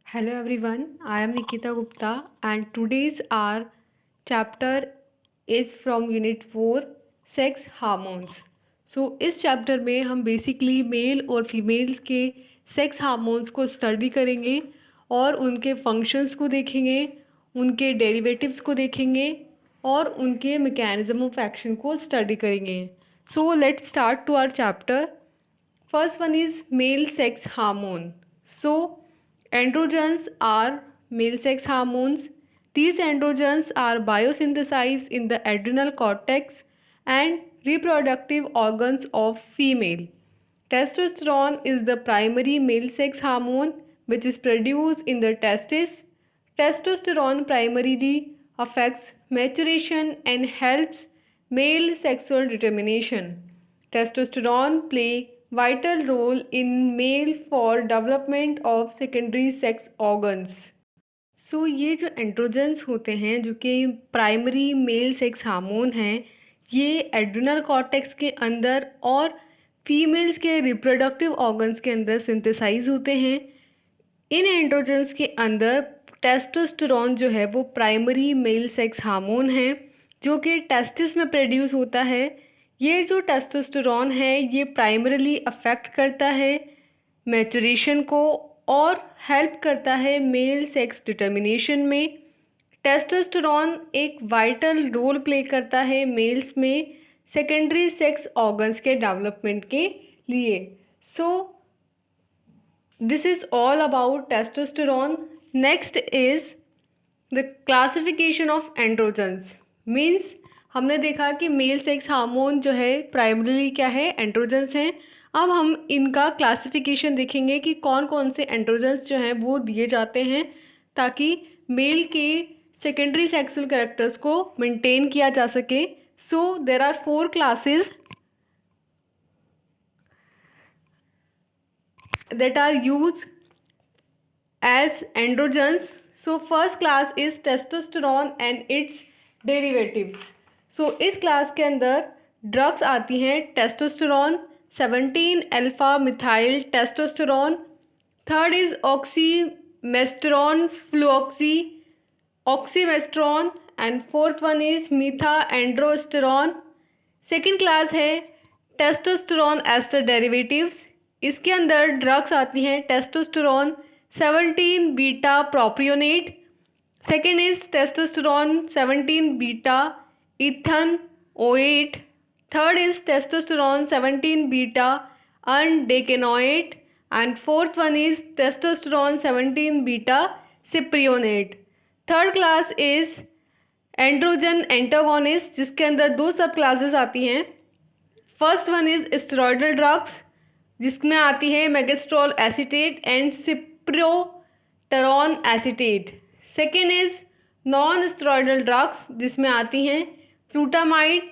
Hello everyone, I am Nikita Gupta and today's our chapter is from Unit 4 Sex Hormones. इस chapter में हम basically mail और females के sex hormones को study करेंगे और उनके फंक्शंस को देखेंगे, उनके डेरिवेटिव्स को देखेंगे और उनके मैकेनिज्म ऑफ एक्शन को स्टडी करेंगे. So let's start to our chapter. First one is male sex hormone. So, androgens are male sex hormones. These androgens are biosynthesized in the adrenal cortex and reproductive organs of female. Testosterone is the primary male sex hormone which is produced in the testes. Testosterone primarily affects maturation and helps male sexual determination. Testosterone play vital role in male for development of secondary sex organs. ये जो androgens होते हैं जो कि primary mail sex hormone हैं, ये adrenal cortex के अंदर और फीमेल्स के रिप्रोडक्टिव ऑर्गन्स के अंदर सिंथेसाइज होते हैं. इन एंड्रोजेंस के अंदर टेस्टोस्टेरोन जो है वो प्राइमरी मेल सेक्स हार्मोन है जो कि टेस्टिस में प्रोड्यूस होता है. ये जो टेस्टोस्टेरोन है ये प्राइमरीली अफेक्ट करता है मैचुरेशन को और हेल्प करता है मेल सेक्स डिटर्मिनेशन में. टेस्टोस्टेरोन एक वाइटल रोल प्ले करता है मेल्स में सेकेंडरी सेक्स ऑर्गन्स के डेवलपमेंट के लिए. This is all about testosterone. Next is the classification of androgens. Means हमने देखा कि मेल सेक्स हार्मोन जो है प्राइमरीली क्या है, एंड्रोजेंस हैं. अब हम इनका क्लासिफिकेशन देखेंगे कि कौन कौन से एंड्रोजेंस जो हैं वो दिए जाते हैं ताकि मेल के सेकेंडरी सेक्सुअल कैरेक्टर्स को मेंटेन किया जा सके. So there are 4 classes that are used as androgens. So first class is testosterone and its derivatives. So इस क्लास के अंदर ड्रग्स आती हैं testosterone, 17 alpha methyl testosterone. Third is oxymesterone fluoxy oxymestrone and fourth one is metha androsterone. Second class है testosterone ester derivatives. इसके अंदर drugs आती हैं testosterone 17 beta propionate. Second is testosterone 17 beta ethanoate. Third is testosterone 17 beta undecanoate and fourth one is testosterone 17 beta cypionate. Third class is androgen antagonist जिसके अंदर 2 सब classes आती हैं. First one is steroidal drugs जिसमें आती है megestrol acetate and cyproterone acetate. Second is non steroidal drugs जिसमें आती हैं flutamide,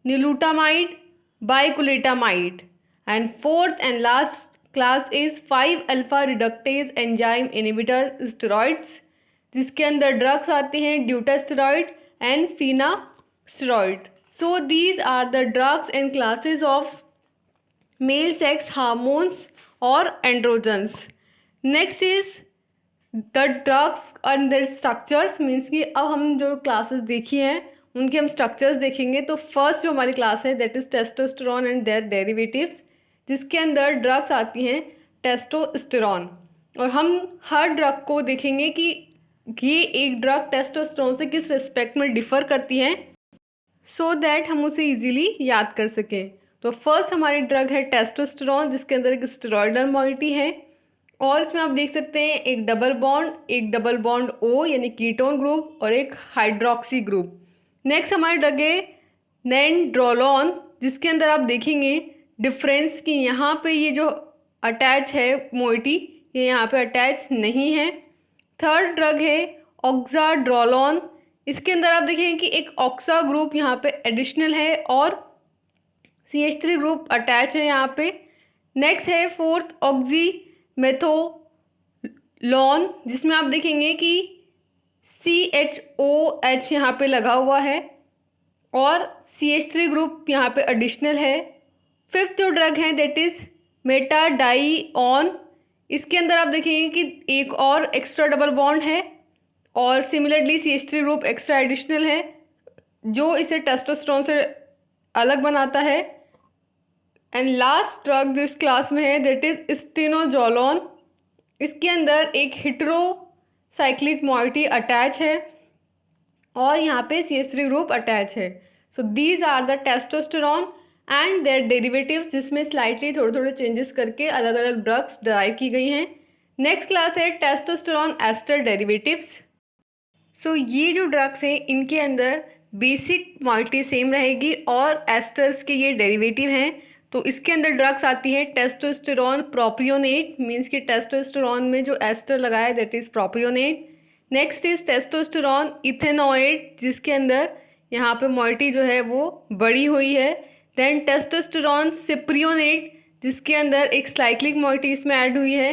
nilutamide, bicalutamide. And fourth and last class is 5 alpha reductase enzyme inhibitor steroids जिसके अंदर ड्रग्स आती हैं dutasteride and finasteride. So these are the drugs and classes of male sex hormones और androgens. Next is the drugs and their structures. Means कि अब हम जो classes देखी हैं उनके हम स्ट्रक्चर्स देखेंगे. तो फर्स्ट जो हमारी क्लास है that is testosterone and their derivatives जिसके अंदर ड्रग्स आती हैं टेस्टोस्टेरोन. और हम हर ड्रग को देखेंगे कि ये एक ड्रग टेस्टोस्टेरोन से किस रिस्पेक्ट में डिफ़र करती हैं सो दैट हम उसे ईजिली याद कर सकें. तो फर्स्ट हमारी ड्रग है टेस्टोस्टेरोन जिसके अंदर एक स्टेरॉयडल मॉइटी है और इसमें आप देख सकते हैं एक डबल बॉन्ड ओ यानी कीटोन ग्रुप और एक हाइड्रोक्सी ग्रुप. नेक्स्ट हमारी ड्रग है नैंड्रोलोन जिसके अंदर आप देखेंगे डिफरेंस कि यहाँ पे ये जो अटैच है मोइटी ये यहाँ पे अटैच नहीं है. थर्ड ड्रग है ऑक्साड्रोलोन. इसके अंदर आप देखेंगे कि एक ऑक्सा ग्रुप यहाँ पे एडिशनल है और CH3 ग्रुप अटैच है यहाँ पे. नेक्स्ट है फोर्थ ऑक्सीमेथोलोन जिसमें आप देखेंगे कि CHOH यहाँ पे लगा हुआ है और CH3 ग्रुप यहाँ पे एडिशनल है. फिफ्थ जो ड्रग है दैट इज मेटाडाईऑन इसके अंदर आप देखेंगे कि एक और एक्स्ट्रा डबल बॉन्ड है और similarly CH3 group extra additional है जो इसे टेस्टोस्टेरोन से अलग बनाता है। एंड लास्ट ड्रग जो इस क्लास में है दैट इज स्टेनोजोलोन। इसके अंदर एक हिट्रो साइक्लिक मॉइटी अटैच है और यहाँ पे CH3 ग्रुप अटैच है। So these are the testosterone and their derivatives, जिसमें स्लाइटली थोड़े थोड़े चेंजेस करके अलग अलग ड्रग्स डराइव की गई हैं। नेक्स्ट क्लास है टेस्टोस्टेरोन एस्टर डेरिवेटिव्स। सो ये जो ड्रग्स हैं इनके अंदर बेसिक मॉइटी सेम रहेगी और एस्टर्स के ये डेरिवेटिव हैं। तो इसके अंदर ड्रग्स आती है टेस्टोस्टेरोन प्रोपियोनेट, मीन्स कि टेस्टोस्टेरोन में जो एस्टर लगा है that is propionate. Next is testosterone ethanoid, जिसके अंदर यहाँ पे मॉइटी जो है वो बड़ी हुई है। देन टेस्टोस्टेरोन सिप्रियोनेट, जिसके अंदर एक साइक्लिक मॉइटी इसमें ऐड हुई है।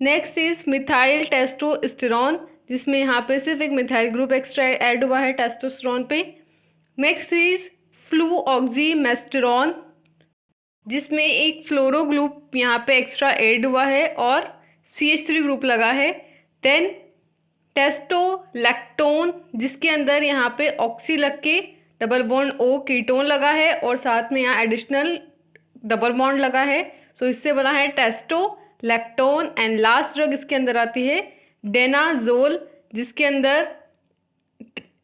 नेक्स्ट इज मिथाइल टेस्टोस्टेरोन, जिसमें यहाँ पे सिर्फ एक मिथाइल ग्रुप एक्स्ट्रा ऐड हुआ है टेस्टोस्टेरोन पे। नेक्स्ट इज फ्लूऑक्सीमेस्टेरोन, जिसमें एक फ्लोरो ग्रुप यहाँ पे एक्स्ट्रा ऐड हुआ है और CH3 ग्रुप लगा है। देन टेस्टोलैक्टोन, जिसके अंदर यहाँ पे ऑक्सी लग के डबल बॉन्ड O कीटोन लगा है और साथ में यहाँ एडिशनल डबल बॉन्ड लगा है। सो इससे बना है टेस्टोलैक्टोन। एंड लास्ट ड्रग इसके अंदर आती है डेनाजोल, जिसके अंदर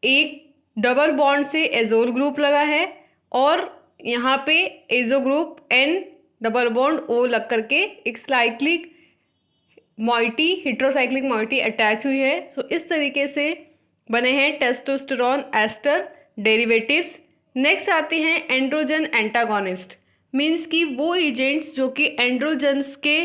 एक डबल बॉन्ड से एजोल ग्रुप लगा है और यहाँ पे azo group N double bond O लग करके एक cyclic moiety heterocyclic moiety attach हुई है। सो इस तरीके से बने हैं टेस्टोस्टेरोन एस्टर डेरिवेटिव्स। नेक्स्ट आते हैं एंड्रोजन एंटागोनिस्ट, मीन्स कि वो एजेंट्स जो कि एंड्रोजन्स के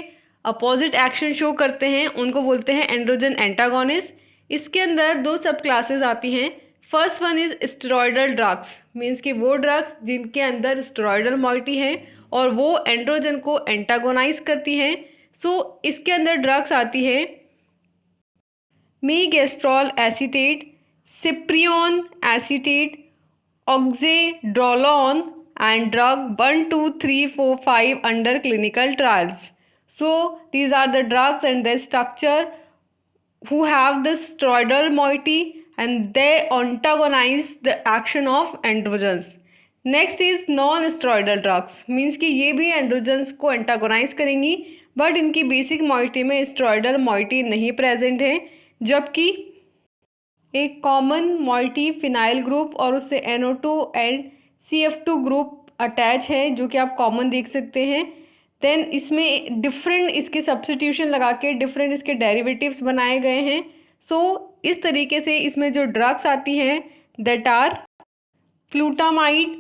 अपोजिट एक्शन शो करते हैं उनको बोलते हैं एंड्रोजन एंटागोनिस्ट। इसके अंदर दो सब क्लासेस आती हैं। First one is steroidal drugs, means कि वो ड्रग्स जिनके अंदर स्टेरॉयडल मॉइटी है और वो एंड्रोजन को एंटागोनाइज करती हैं। सो इसके अंदर ड्रग्स आती है मीगेस्ट्रॉल acetate, सिप्रियोन acetate, ऑक्जेड्रोलोन and drug 1, 2, 3, 4, 5 under clinical trials. So these are the drugs and their structure who have the steroidal moiety and they antagonize the action of androgens. Next is non-steroidal drugs, means कि ये भी androgens को antagonize करेंगी but इनकी basic moiety में steroidal moiety नहीं present है, जबकि एक कॉमन moiety फिनाइल ग्रुप और उससे NO2 and CF2 group attach है जो कि आप कॉमन देख सकते हैं। देन इसमें डिफरेंट इसके सब्स्टिट्यूशन लगा के डिफरेंट इसके डेरिवेटिव्स बनाए गए हैं। सो इस तरीके से इसमें जो ड्रग्स आती हैं that are flutamide,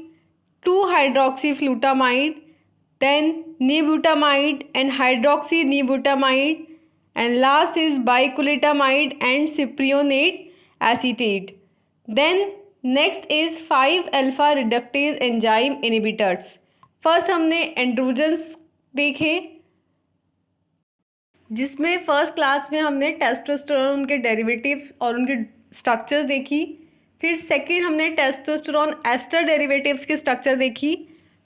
two hydroxyflutamide, then nilutamide and hydroxy nilutamide and last is bicalutamide and cypionate acetate. Then next is five alpha reductase enzyme inhibitors. First हमने एंड्रोजन्स देखे, जिसमें फर्स्ट क्लास में हमने टेस्टोस्टेरोन के डेरिवेटिव्स और उनके स्ट्रक्चर्स देखी। फिर सेकंड हमने टेस्टोस्टेरोन एस्टर डेरिवेटिव्स के स्ट्रक्चर देखी।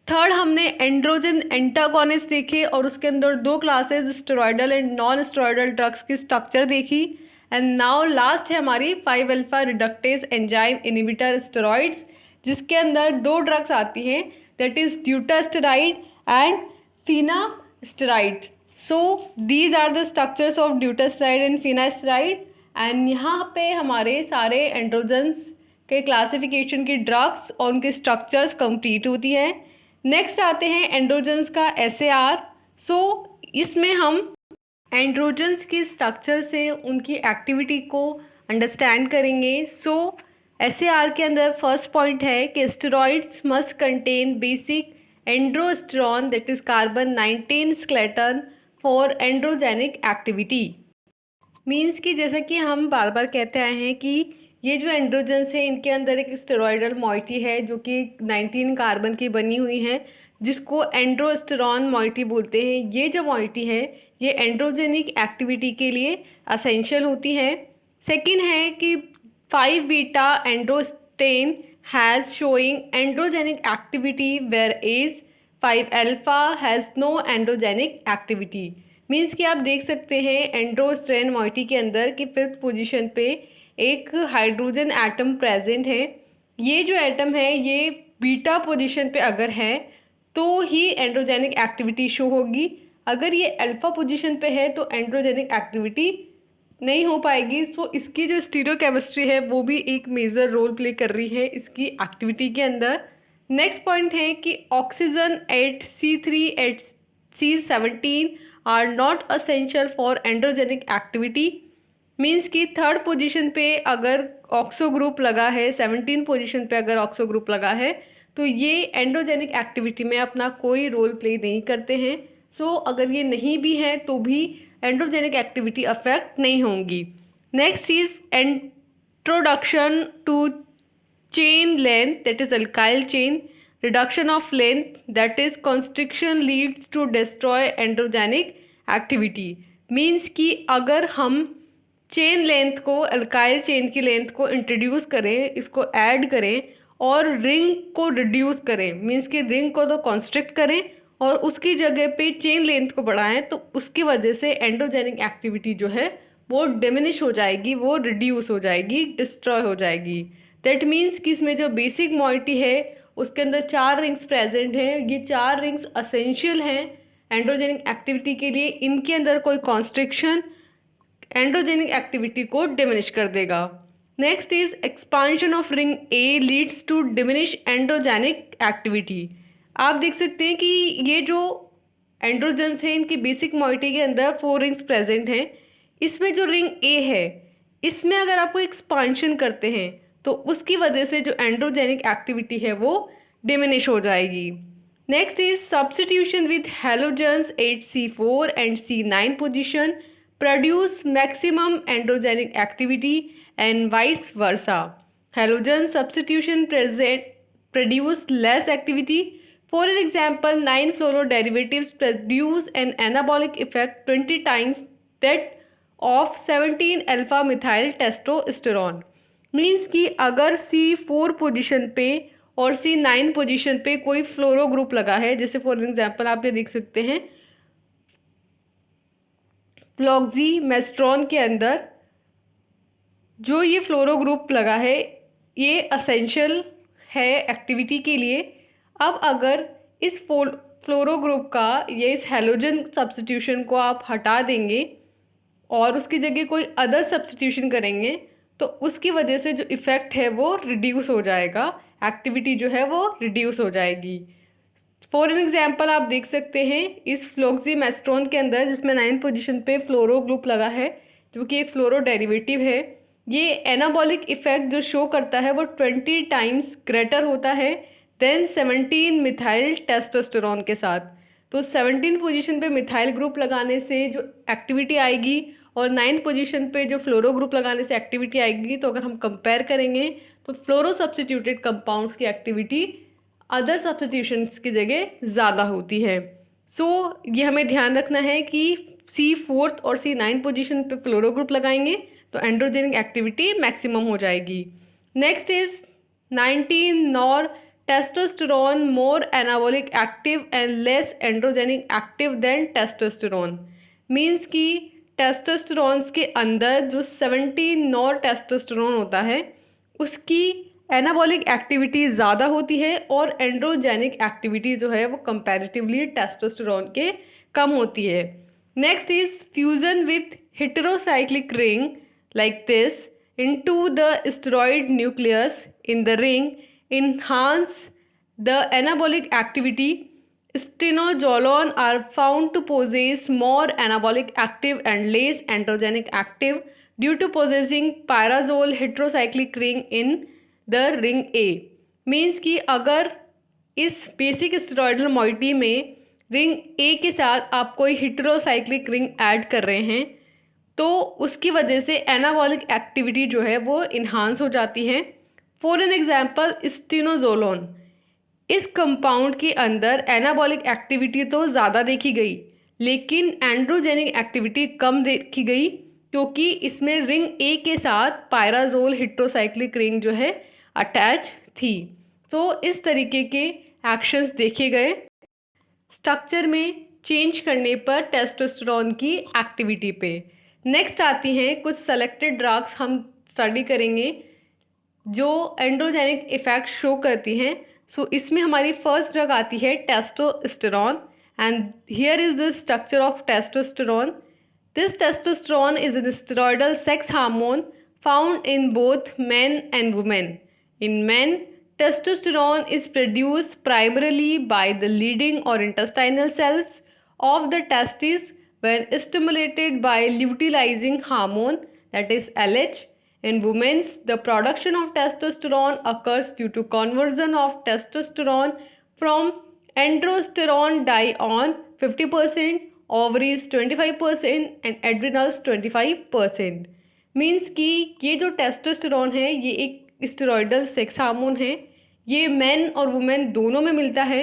थर्ड हमने एंड्रोजन एंटागोनिस्ट देखे और उसके अंदर दो classes steroidal and non steroidal drugs की स्ट्रक्चर देखी। एंड नाउ लास्ट है हमारी five alpha reductase enzyme inhibitor steroids, जिसके अंदर दो ड्रग्स आती हैं that is dutasteride and finasteride. So these are the structures of dutasteride and finasteride. And यहाँ पे हमारे सारे एंड्रोजन्स के क्लासिफिकेशन की ड्रग्स और उनके स्ट्रक्चर्स कंप्लीट होती हैं। नेक्स्ट आते हैं एंड्रोजन्स का SAR। सो इसमें हम एंड्रोजन्स के स्ट्रक्चर से उनकी एक्टिविटी को अंडरस्टैंड करेंगे। सो SAR के अंदर फर्स्ट पॉइंट है कि steroids must contain basic androsterone that is carbon 19 skeleton for androgenic activity. Means कि जैसा कि हम बार बार कहते आए हैं कि ये जो एंड्रोजन्स है इनके अंदर एक स्टेरॉयडल मॉइटी है जो कि 19 कार्बन की बनी हुई है, जिसको एंड्रोस्टेरॉन मॉइटी बोलते हैं। ये जो मॉइटी है ये एंड्रोजेनिक एक्टिविटी के लिए असेंशियल होती है। सेकंड है कि five beta androstane has showing androgenic activity whereas five alpha has no androgenic activity. Means कि आप देख सकते हैं एंड्रोस्ट्रेन मॉइटी के अंदर कि 5th पोजीशन पे एक हाइड्रोजन एटम प्रेजेंट है। ये जो एटम है ये बीटा पोजीशन पे अगर है तो ही एंड्रोजेनिक एक्टिविटी शो होगी। अगर ये अल्फा पोजीशन पे है तो एंड्रोजेनिक एक्टिविटी नहीं हो पाएगी। सो इसकी जो स्टीरियोकेमिस्ट्री है वो भी एक मेजर रोल प्ले कर रही है इसकी एक्टिविटी के अंदर। नेक्स्ट पॉइंट है कि oxygen at C3 at C17 are not essential for androgenic activity. Means कि 3rd पोजीशन पे अगर ऑक्सो ग्रुप लगा है, 17 पोजीशन पे अगर ऑक्सो ग्रुप लगा है तो ये एंड्रोजेनिक एक्टिविटी में अपना कोई रोल प्ले नहीं करते हैं। सो अगर ये नहीं भी है तो भी एंड्रोजेनिक एक्टिविटी अफेक्ट नहीं होंगी। Next is introduction to chain length, that is alkyl chain, reduction of length, that is constriction, leads to destroy androgenic activity। Means कि अगर हम चेन लेंथ को, अल्काइल चेन की लेंथ को इंट्रोड्यूस करें, इसको ऐड करें और रिंग को रिड्यूस करें, मीन्स कि रिंग को तो कॉन्स्ट्रिक्ट करें और उसकी जगह पे चेन लेंथ को बढ़ाएं, तो उसकी वजह से एंड्रोजेनिक एक्टिविटी जो है वो डिमिनिश हो जाएगी, वो रिड्यूस हो जाएगी, डिस्ट्रॉय हो जाएगी। दैट मीन्स कि इसमें जो बेसिक मॉइटी है उसके अंदर 4 रिंग्स प्रेजेंट हैं। ये 4 रिंग्स असेंशियल हैं एंड्रोजेनिक एक्टिविटी के लिए। इनके अंदर कोई कॉन्स्ट्रिक्शन एंड्रोजेनिक एक्टिविटी को डिमिनिश कर देगा। Next is expansion of ring A leads to diminish androgenic activity. आप देख सकते हैं कि ये जो एंड्रोजन्स हैं इनकी बेसिक मॉइटी के अंदर 4 रिंग्स प्रेजेंट हैं। इसमें जो रिंग ए है इसमें अगर आपको एक्सपांशन करते हैं तो उसकी वजह से जो एंड्रोजेनिक एक्टिविटी है वो डिमिनिश हो जाएगी। Next is substitution with halogens at C4 and C9 position produce maximum androgenic activity and vice versa. Halogen substitution produce less activity. For an example, 9 fluoro derivatives produce an anabolic effect 20 times that of 17 alpha methyl testosterone। Means कि अगर C4 position पे और C9 position पे कोई फ्लोरो group लगा है, जैसे for example आप ये देख सकते हैं फ्लॉक्सीमेस्ट्रॉन के अंदर जो ये फ्लोरो ग्रुप लगा है ये असेंशियल है एक्टिविटी के लिए। अब अगर इस फ्लोरो ग्रुप का ये इस हैलोजन सब्स्टिट्यूशन को आप हटा देंगे और उसकी जगह कोई अदर सब्स्टिट्यूशन करेंगे तो उसकी वजह से जो इफ़ेक्ट है वो रिड्यूस हो जाएगा, एक्टिविटी जो है वो रिड्यूस हो जाएगी। फॉर एग्जांपल आप देख सकते हैं इस फ्लॉक्सीमेस्ट्रॉन के अंदर जिसमें 9 पोजीशन पे फ्लोरो ग्रुप लगा है जो कि एक फ्लोरो डेरिवेटिव है, ये एनाबॉलिक इफेक्ट जो शो करता है वो 20 टाइम्स ग्रेटर होता है देन 17 मिथाइल टेस्टोस्टेरोन के साथ। तो 17 पोजीशन पे मिथाइल ग्रुप लगाने से जो एक्टिविटी आएगी और 9 पोजीशन पे जो फ्लोरो ग्रुप लगाने से एक्टिविटी आएगी, तो अगर हम कंपेयर करेंगे तो फ्लोरो सब्स्टिट्यूटेड कंपाउंड्स की एक्टिविटी अदर सब्स्टिट्यूशंस की जगह ज़्यादा होती है। सो ये हमें ध्यान रखना है कि C4 और C9 पोजीशन पे फ्लोरो ग्रुप लगाएंगे तो एंड्रोजेनिक एक्टिविटी मैक्सिमम हो जाएगी। Next is 19 nor testosterone more anabolic active and less androgenic active than testosterone. Means कि टेस्टोस्टेरोन्स के अंदर जो 17 नॉर टेस्टोस्टेरोन होता है उसकी एनाबॉलिक एक्टिविटी ज़्यादा होती है और एंड्रोजेनिक एक्टिविटी जो है वो कंपैरेटिवली टेस्टोस्टेरोन के कम होती है। Next is fusion with heterocyclic ring like this into the steroid nucleus in the ring enhance the anabolic activity. Stenozolone are found to possess more anabolic active and less androgenic active due to possessing pyrazole heterocyclic ring in the ring A। Means कि अगर इस basic steroidal moiety में ring ए के साथ आप कोई heterocyclic ring add कर रहे हैं तो उसकी वजह से एनाबॉलिक एक्टिविटी जो है वो इन्हांस हो जाती है। फॉर एन एग्जांपल स्टेनोजोलोन, इस कंपाउंड के अंदर एनाबॉलिक एक्टिविटी तो ज़्यादा देखी गई लेकिन एंड्रोजेनिक एक्टिविटी कम देखी गई क्योंकि इसमें रिंग ए के साथ पायराजोल हेटेरोसाइक्लिक रिंग जो है अटैच थी। तो इस तरीके के एक्शंस देखे गए। स्ट्रक्चर में चेंज करने पर टेस्टोस्टेरोन की एक्टिविटी पे। नेक्स्ट आती हैं कुछ सेलेक्टेड ड्रग्स हम स्टडी करेंगे जो एंड्रोजेनिक इफेक्ट शो करती हैं। सो इसमें हमारी फर्स्ट ड्रग आती है testosterone and here is the structure of testosterone. This testosterone is an steroidal sex hormone found in both men and women. In men, testosterone is produced primarily by the leading or intestinal cells of the testes when stimulated by luteinizing hormone, that is LH. In women, the production of testosterone occurs due to conversion of testosterone from androsterone dione 50%, ovaries 25% and adrenals 25%. Means कि ये जो testosterone है ये एक steroidal sex hormone है। ये main और women दोनों में मिलता है।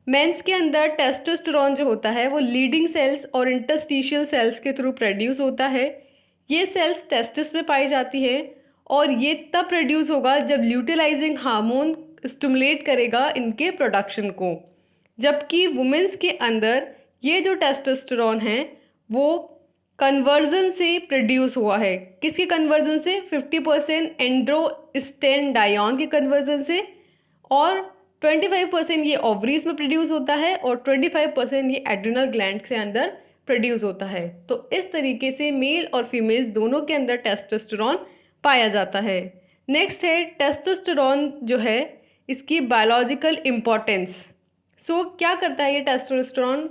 मेंस के अंदर टेस्टोस्टेरोन जो होता है वो लीडिंग सेल्स और इंटरस्टिशियल सेल्स के थ्रू प्रोड्यूस होता है। ये सेल्स टेस्टिस में पाई जाती हैं और ये तब प्रोड्यूस होगा जब ल्यूटिलाइजिंग हार्मोन स्टिमुलेट करेगा इनके प्रोडक्शन को। जबकि वुमेन्स के अंदर ये जो टेस्टोस्टेरोन है वो कन्वर्जन से प्रोड्यूस हुआ है। किसके कन्वर्जन से? 50% एंड्रोस्टेन डायोन के कन्वर्जन से और 25% ये ओवरीज में प्रोड्यूस होता है और 25% ये एड्रिनल ग्लैंड के अंदर प्रोड्यूस होता है। तो इस तरीके से मेल और फीमेल्स दोनों के अंदर टेस्टोस्टेरोन पाया जाता है। नेक्स्ट है टेस्टोस्टेरोन जो है इसकी बायोलॉजिकल इम्पोर्टेंस। सो क्या करता है ये टेस्टोस्टेरोन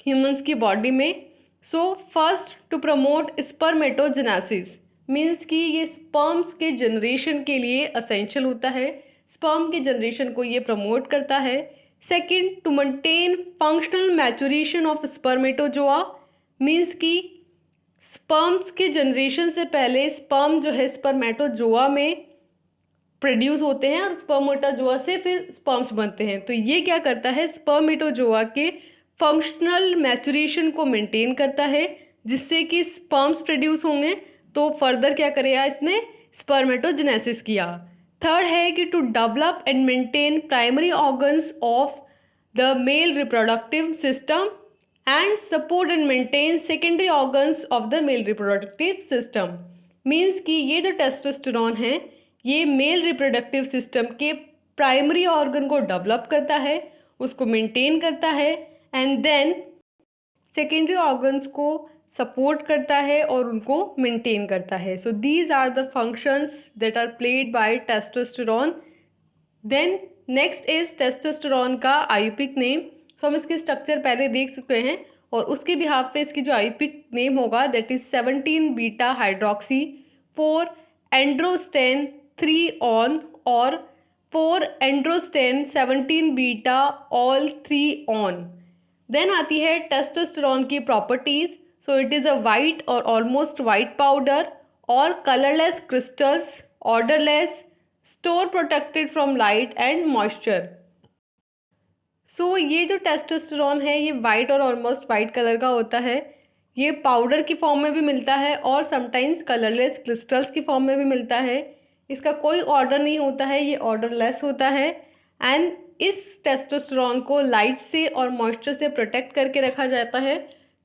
ह्यूमंस की बॉडी में? So first to promote spermatogenesis, means कि ये स्पर्म्स के जनरेशन के लिए असेंशियल होता है। स्पर्म के जनरेशन को ये प्रमोट करता है। Second, to maintain functional maturation of spermatozoa, means कि स्पर्म्स के जनरेशन से पहले स्पर्म जो है स्पर्मेटोजोआ में प्रोड्यूस होते हैं और स्पर्मेटोजोआ से फिर स्पर्म्स बनते हैं। तो ये क्या करता है? स्पर्मेटोजोआ के फंक्शनल मैचुरेशन को मेंटेन करता है जिससे कि स्पर्म्स प्रोड्यूस होंगे। तो फर्दर क्या करेगा इसने? स्पर्मेटोजेनेसिस किया। थर्ड है कि to develop and maintain primary organs of the male reproductive system and support and maintain secondary organs of the male reproductive system, means कि ये जो टेस्टोस्टेरोन है ये मेल रिप्रोडक्टिव सिस्टम के प्राइमरी ऑर्गन को डेवलप करता है, उसको मेंटेन करता है एंड देन सेकेंडरी ऑर्गन्स को सपोर्ट करता है और उनको मेंटेन करता है। So these are the functions that are played by testosterone. Then next is testosterone का आयुपिक नेम। सो हम इसके स्ट्रक्चर पहले देख चुके हैं और उसके बिहाफ पे इसकी जो आयुपिक नेम होगा that is 17 beta hydroxy 4 androstene 3 one और 4 androstene 17 beta ol 3 one. Then आती है टेस्टोस्टेरोन की properties. So it is a white और ऑलमोस्ट वाइट पाउडर और colourless crystals, odourless, store protected from light and moisture. So ये जो testosterone है ये वाइट और ऑलमोस्ट वाइट कलर का होता है। ये पाउडर की फॉर्म में भी मिलता है और समटाइम्स कलरलेस क्रिस्टल्स की फॉर्म में भी मिलता है। इसका कोई ऑर्डर नहीं होता है, ये ऑर्डरलेस होता है एंड इस टेस्टोस्टेरोन को लाइट से और मॉइस्चर से प्रोटेक्ट करके रखा जाता है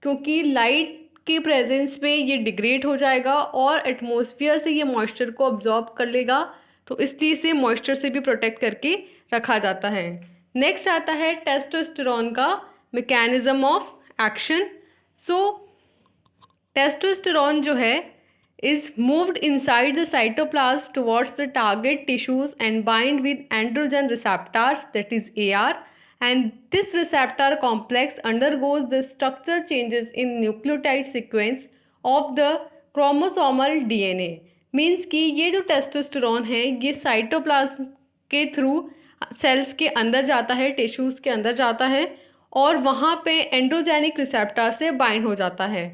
क्योंकि लाइट के प्रेजेंस में ये डिग्रेड हो जाएगा और एटमॉस्फेयर से ये मॉइस्चर को अब्जॉर्ब कर लेगा, तो इसलिए इसे मॉइस्चर से भी प्रोटेक्ट करके रखा जाता है। नेक्स्ट आता है टेस्टोस्टेरोन का mechanism of action. So testosterone जो है is moved inside the cytoplasm towards the target tissues and bind with androgen receptors, that is AR, and this receptor complex undergoes the structural changes in nucleotide sequence of the chromosomal DNA, means कि ये जो testosterone है ये cytoplasm के through sales के अंदर जाता है, टिश्यूज़ के अंदर जाता है और वहाँ पे एंड्रोजेनिक रिसेप्टर से बाइंड हो जाता है।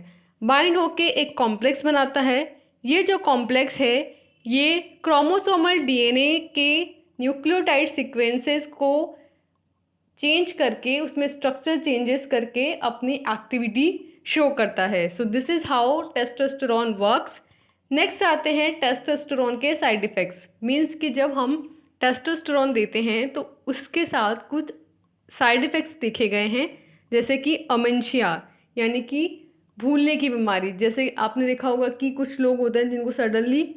बाइंड होके एक कॉम्प्लेक्स बनाता है। ये जो कॉम्प्लेक्स है ये क्रोमोसोमल डीएनए के न्यूक्लियोटाइड सीक्वेंसेस को चेंज करके उसमें स्ट्रक्चर चेंजेस करके अपनी एक्टिविटी शो करता है। सो this is how testosterone works. Next आते हैं टेस्टोस्टेरोन के साइड इफ़ेक्ट्स। मीन्स कि जब हम टेस्टोस्टेरोन देते हैं तो उसके साथ कुछ साइड इफ़ेक्ट्स देखे गए हैं जैसे कि अमेंशिया यानी कि भूलने की बीमारी। जैसे आपने देखा होगा कि कुछ लोग होते हैं जिनको सडनली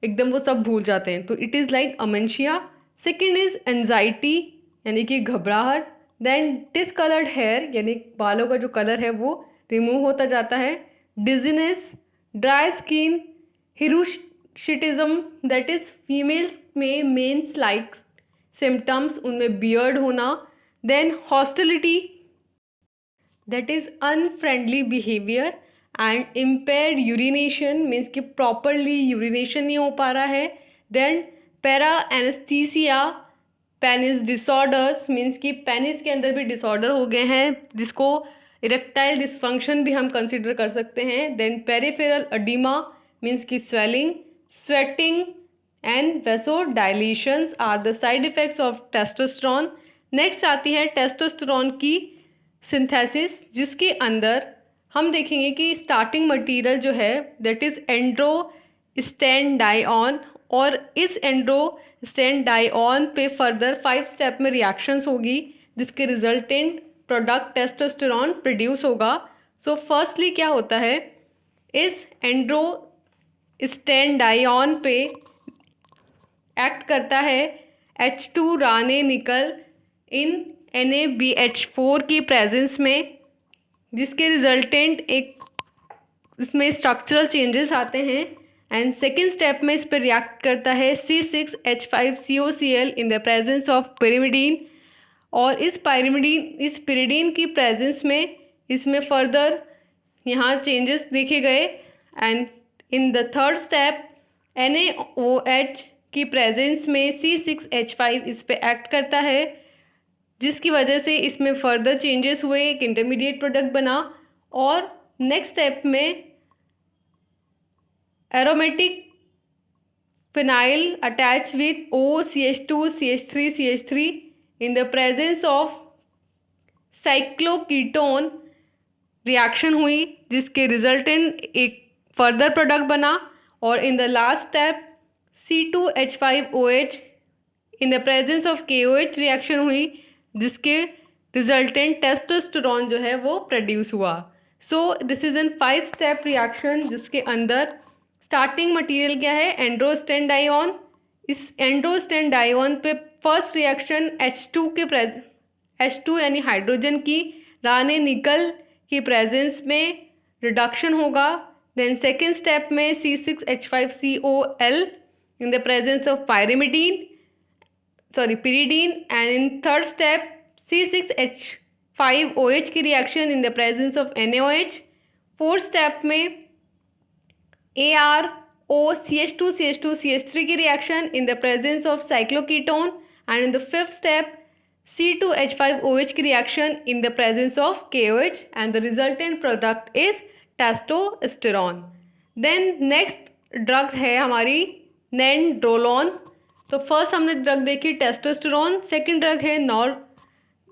एकदम वो सब भूल जाते हैं, तो it is like amnesia. Second is anxiety यानी कि घबराहट। देन डिसकलर्ड हेयर यानी बालों का जो कलर है वो रिमूव होता जाता है। Dizziness, dry skin, hirsutism that is females में मेंस लाइक सिम्टम्स, उनमें बियर्ड होना। Then hostility that is unfriendly behaviour and impaired urination means कि प्रॉपरली यूरिनेशन नहीं हो पा रहा है। Then para anaesthesia, penis disorders means कि पेनिस के अंदर भी डिसऑर्डर हो गए हैं, जिसको इरेक्टाइल डिसफंक्शन भी हम कंसिडर कर सकते हैं। देन पेरिफेरल अडीमा मीन्स की swelling, sweating and vasodilations are the side effects of testosterone. Next आती है टेस्टोस्टेरोन की सिंथेसिस, जिसके अंदर हम देखेंगे कि स्टार्टिंग मटेरियल जो है दैट इज एंड्रोस्टेनडाइऑन, और इस एंड्रोस्टेनडाइऑन पे फर्दर 5 स्टेप में रिएक्शंस होगी, जिसके रिजल्टेंट प्रोडक्ट टेस्टोस्टेरॉन प्रोड्यूस होगा। सो फर्स्टली क्या होता है, इस एंड्रोस्टेनडाइऑन पे एक्ट करता है H2 राने निकल इन NaBH4 की प्रेजेंस में, जिसके रिजल्टेंट एक इसमें स्ट्रक्चरल चेंजेस आते हैं। एंड सेकेंड स्टेप में इस पर रिएक्ट करता है C6H5COCl in the presence of pyrimidine, और इस pyridine की प्रेजेंस में इसमें फर्दर यहाँ चेंजेस देखे गए। And in the third step NaOH की प्रेजेंस में C6H5 इस पे एक्ट करता है, जिसकी वजह से इसमें फर्दर चेंजेस हुए, एक इंटरमीडिएट प्रोडक्ट बना। और नेक्स्ट स्टेप में aromatic phenyl attach with OCH2CH3CH3 in the presence of cycloketone reaction हुई, जिसके रिजल्टेंट एक फर्दर प्रोडक्ट बना। और in the last step C2H5OH in the presence of KOH reaction हुई, जिसके रिजल्टेंट टेस्टोस्टेरोन जो है वो प्रोड्यूस हुआ। So this is an 5 step reaction, जिसके अंदर स्टार्टिंग मटेरियल क्या है, एंड्रोस्टेनडाइऑन। इस एंड्रोस्टेनडाइऑन पे फर्स्ट रिएक्शन H2 यानी हाइड्रोजन की राने निकल की प्रेजेंस में रिडक्शन होगा। देन सेकेंड स्टेप में C6H5COL in the presence of pyrimidine, and in third step C6H5OH की reaction in the presence of NaOH। Fourth step में ArOCH2CH2CH3 की reaction in the presence of cycloketone, and in the fifth step C2H5OH की reaction in the presence of KOH, and the resultant product is testosterone. Then next drug है हमारी नेंड्रोलॉन। तो first हमने drug देखी testosterone, second drug है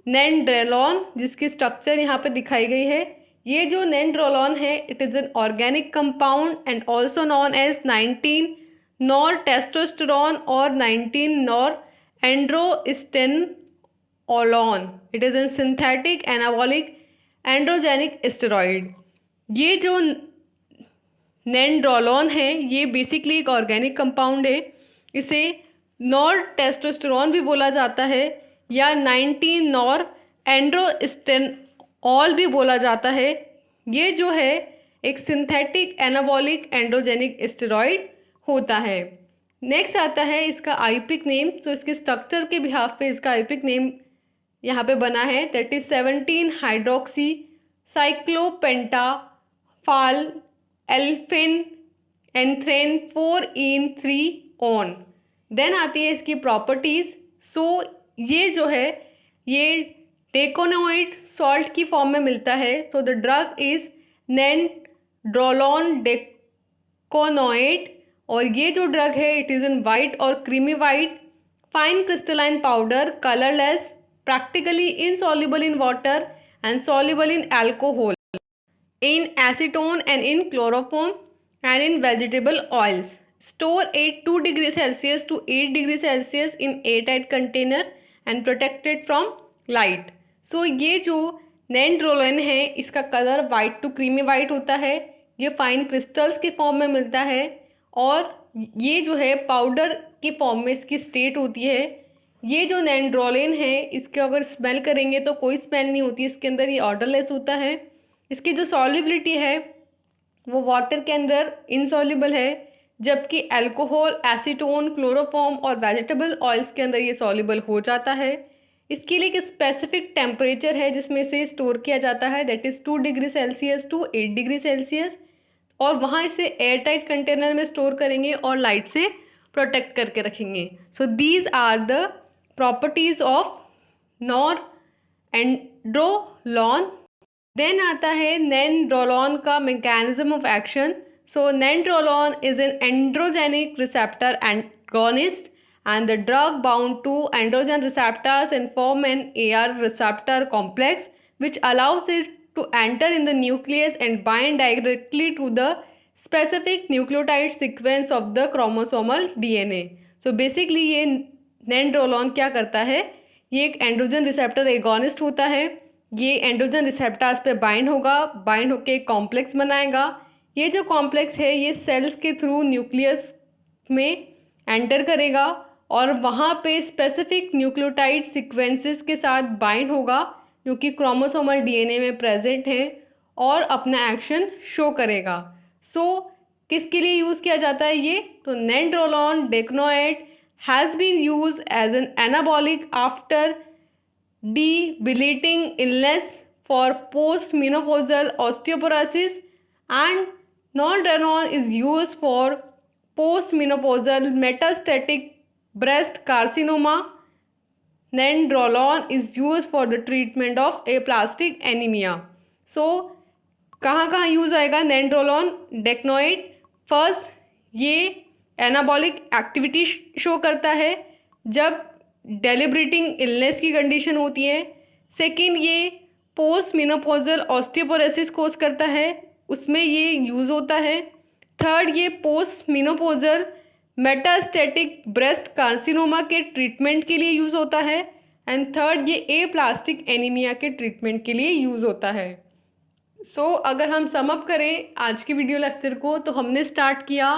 नेंड्रोलॉन, जिसकी structure यहाँ पे दिखाई गई है। ये जो नेंड्रोलॉन है it is an organic compound and also known as nineteen nor testosterone और nineteen nor androstenolone. It is an synthetic anabolic androgenic steroid. ये जो नेंड्रोलॉन है ये बेसिकली एक ऑर्गेनिक कंपाउंड है। इसे नॉर टेस्टोस्टेरोन भी बोला जाता है या 19-नॉर एंड्रोस्टेनॉल भी बोला जाता है। ये जो है एक सिंथेटिक एनाबॉलिक एंड्रोजेनिक स्टेरॉइड होता है। नेक्स्ट आता है इसका आईपिक नेम। तो इसके स्ट्रक्चर के बिहाफ पे इसका आईपिक नेम यहाँ पे बना है, that is 17 hydroxy cyclopenta phenanthrene 4-ene-3 one. Then आती है इसकी प्रॉपर्टीज़। सो ये जो है ये डेकोनोइड सॉल्ट की फॉर्म में मिलता है। सो द ड्रग इज नेंड्रोलॉन डेकोनोइड, और ये जो ड्रग है इट इज़ इन वाइट और creamy white fine crystalline powder, colourless, practically insoluble in water and soluble in alcohol, in acetone and in chloroform and in vegetable oils. Store at 2 degrees Celsius to 8 degrees Celsius in airtight container and protected from light. So ये जो nandrolone है, इसका colour white to creamy white होता है, ये fine crystals के form में मिलता है और ये जो है पाउडर के फॉर्म में इसकी स्टेट होती है। ये जो नैंड्रोलोन है इसके अगर स्मेल करेंगे तो कोई स्मेल नहीं होती, इसके अंदर ये ऑर्डरलेस होता है। इसकी जो सॉल्युबिलिटी है वो वाटर के अंदर इनसॉल्युबल है, जबकि अल्कोहल, एसीटोन, क्लोरोफॉर्म और वेजिटेबल ऑयल्स के अंदर ये सॉल्युबल हो जाता है। इसके लिए एक स्पेसिफिक टेम्परेचर है जिसमें से स्टोर किया जाता है, that is 2 degree Celsius to 8 degree Celsius, और वहाँ इसे एयर टाइट कंटेनर में स्टोर करेंगे और लाइट से प्रोटेक्ट करके रखेंगे। So these are the properties of nandrolone. Then आता है नैंड्रोलोन का mechanism of action. So nandrolone is an androgenic receptor antagonist and the drug bound to androgen receptors and form an AR receptor complex which allows it to enter in the nucleus and bind directly to the specific nucleotide sequence of the chromosomal DNA. So basically ये nandrolone क्या करता है, ये एक androgen receptor agonist होता है। ये androgen receptors पे बाइंड होगा, बाइंड होके एक कॉम्प्लेक्स बनाएगा। ये जो कॉम्प्लेक्स है ये सेल्स के थ्रू न्यूक्लियस में एंटर करेगा और वहाँ पे स्पेसिफिक न्यूक्लियोटाइड सीक्वेंसेस के साथ बाइंड होगा जो कि क्रोमोसोमल डीएनए में प्रेजेंट हैं और अपना एक्शन शो करेगा। सो किसके लिए यूज़ किया जाता है ये, तो nandrolone decanoate has been use as an anabolic after debilitating illness for post-menopausal osteoporosis, and noldenone is used for post-menopausal metastatic breast carcinoma. Nandrolone is used for the treatment of aplastic anemia. So कहाँ कहाँ use आएगा nandrolone डेक्नोएट? First, ये anabolic activity show करता है जब डेलिब्रेटिंग illness की condition होती है। सेकंड, ये पोस्ट मेनोपॉजल ऑस्टियोपोरोसिस कोज करता है, उसमें ये यूज़ होता है। थर्ड, ये post menopausal metastatic breast carcinoma के ट्रीटमेंट के लिए यूज़ होता है। एंड थर्ड, ये एप्लास्टिक एनीमिया के ट्रीटमेंट के लिए यूज़ होता है। सो अगर हम समअप करें आज की वीडियो लेक्चर को, तो हमने स्टार्ट किया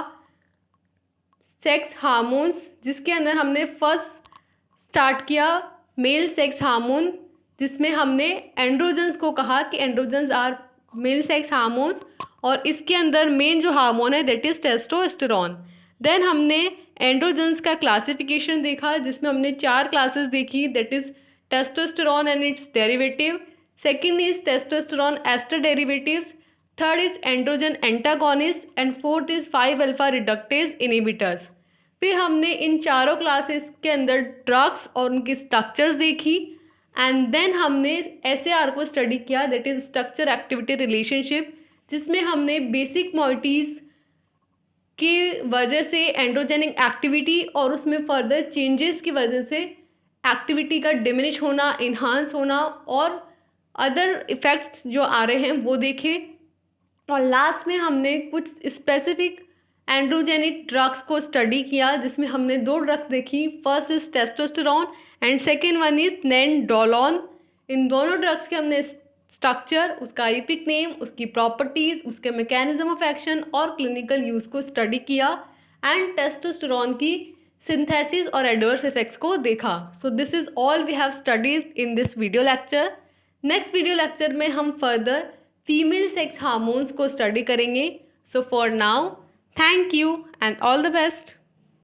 सेक्स हार्मोन्स, जिसके अंदर हमने फर्स्ट स्टार्ट किया मेल सेक्स हार्मोन, जिसमें हमने एंड्रोजन्स को कहा कि androgens are male sex hormones, और इसके अंदर मेन जो हार्मोन है दैट इज़ टेस्टोस्टेरोन। देन हमने एंड्रोजन्स का क्लासिफिकेशन देखा जिसमें हमने 4 क्लासेस देखी, that is testosterone and its derivative, second is testosterone ester derivatives, third is androgen antagonist and fourth is five alpha reductase inhibitors. फिर हमने इन चारों क्लासेस के अंदर ड्रग्स और उनकी स्ट्रक्चर्स देखी, एंड देन हमने SAR को स्टडी किया, that is structure activity relationship, जिसमें हमने बेसिक मॉइटीज़ की वजह से एंड्रोजेनिक एक्टिविटी और उसमें फर्दर चेंजेस की वजह से एक्टिविटी का डिमिनिश होना, इन्हांस होना और अदर इफ़ेक्ट्स जो आ रहे हैं वो देखे। और लास्ट में हमने कुछ स्पेसिफिक एंड्रोजेनिक ड्रग्स को स्टडी किया जिसमें हमने 2 ड्रग्स देखी, first is testosterone and second one is nandrolone. इन दोनों ड्रग्स के हमने स्ट्रक्चर, उसका आइपिक नेम, उसकी प्रॉपर्टीज़, उसके मैकेनिज्म ऑफ एक्शन और क्लिनिकल यूज़ को स्टडी किया, एंड टेस्टोस्टेरोन की सिंथेसिस और एडवर्स इफेक्ट्स को देखा। So this is all we have studies in this video lecture. Next video lecture में हम फर्दर फीमेल सेक्स हार्मोन्स को स्टडी करेंगे। So for now, thank you and all the best.